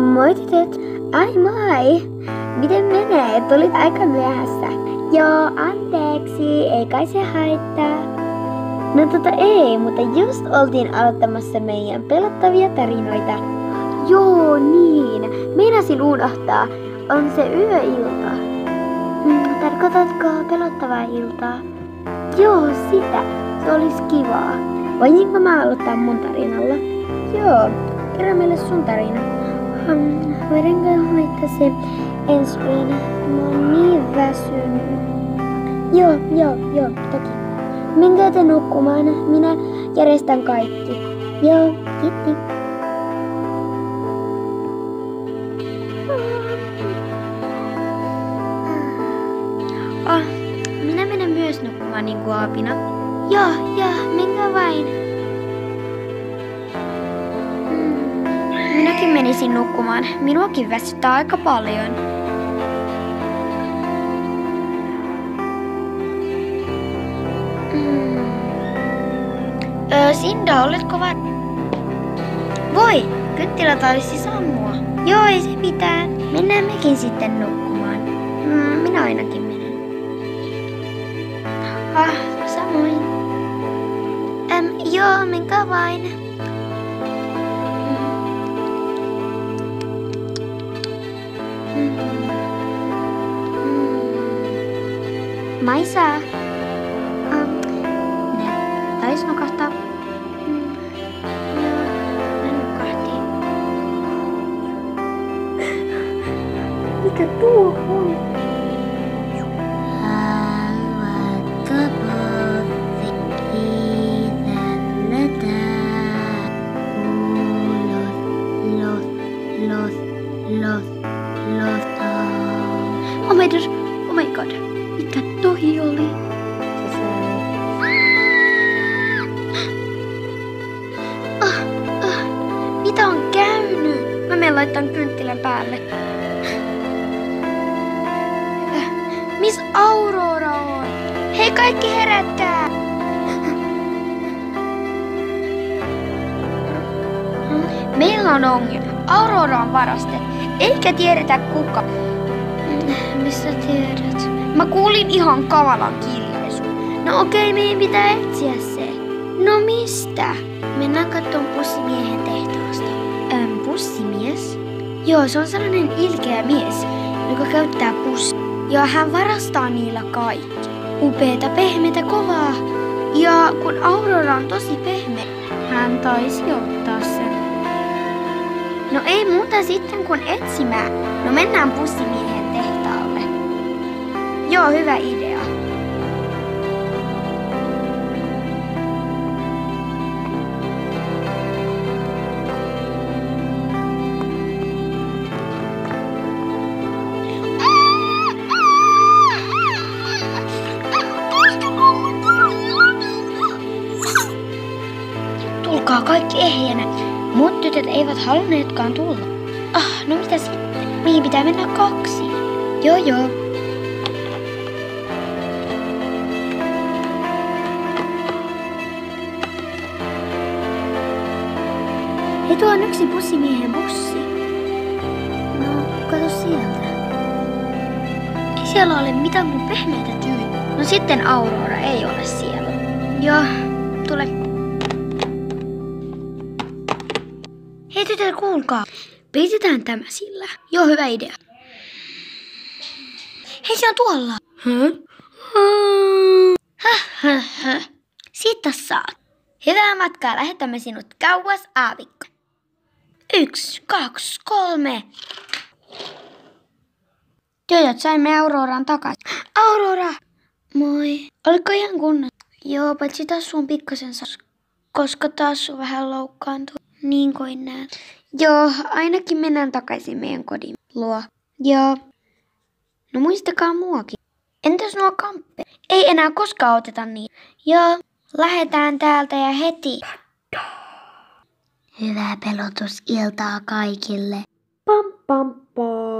Moi tytöt! Ai moi! Miten menee? Tulit aika myöhässä. Joo, anteeksi, ei kai se haittaa. No ei, mutta just oltiin aloittamassa meidän pelottavia tarinoita. Joo, niin. Meinasin unohtaa. On se yöilta. Tarkoitatko pelottavaa iltaa? Joo, sitä. Se olisi kivaa. Voisinko mä aloittaa mun tarinalla? Joo, kerro meille sun tarina. Voidaanko hoitaa se ensi yönä? Mä oon niin väsynyt. Joo, toki. Menkää te nukkumaan. Minä järjestän kaikki. Joo, kiitti. Minä menen myös nukkumaan niin kuin Aapina. Joo, menkää vain. Minäkin menisin nukkumaan. Minuakin väsyttää aika paljon. Sinda, oletko Voi, kyttilä taisi sammua. Joo, ei se mitään. Mennään mekin sitten nukkumaan. Minä ainakin menen. Samoin. Joo, menkää vain. Maisa. Ne taisi nukahtaa. Ne nukahti. Mikä tuo on? Oh my god, mikä toi oli? Mitä on käynyt? Mä menen laittamaan kynttilän päälle. Miss Aurora on? Hei kaikki herätkää! Meillä on ongelma. Aurora on varastettu. Eikä tiedetä kuka. Mistä tiedät? Mä kuulin ihan kavalan kiljaisun. No okei, meidän pitää etsiä se. No mistä? Mennään katsomaan pussimiehen tehtaasta. Pussimies? Joo, se on sellainen ilkeä mies, joka käyttää pussia. Ja hän varastaa niillä kaikki. Upeeta, pehmeitä, kovaa. Ja kun Aurora on tosi pehmeä, hän taisi ottaa sen. No ei muuta sitten kuin etsimään. No mennään pussimiehen tehtaalle. Joo, hyvä idea. Tulkaa kaikki ehjänä. Muut tytöt eivät halunneetkaan tulla. No mitä sitten? Mihin pitää mennä 2? Joo. Hei, tuo on yksi pussimiehen bussi. No, kato sieltä. Ei siellä ole mitään kuin pehmeitä tyynyjä. No sitten Aurora ei ole siellä. Joo, tule. Hei tytöt, kuulkaa. Peitetään tämä sillä. Joo, hyvä idea. Hei, se on tuolla. Siitä saat. Hyvää matkaa, lähetämme sinut kauas aavikko. 1, 2, 3. Tytöt, saimme Auroran takaisin. Aurora! Moi. Oliko ihan kunnossa? Joo, paitsi tassu on pikkasen koska tassu vähän loukkaantui. Niin kuin näet. Joo, ainakin mennään takaisin meidän kodin luo. Joo. No muistakaa muakin. Entäs nuo kamppeet? Ei enää koskaan oteta niitä. Joo, lähdetään täältä ja heti. Hyvää pelotusiltaa kaikille. Pam pam pam.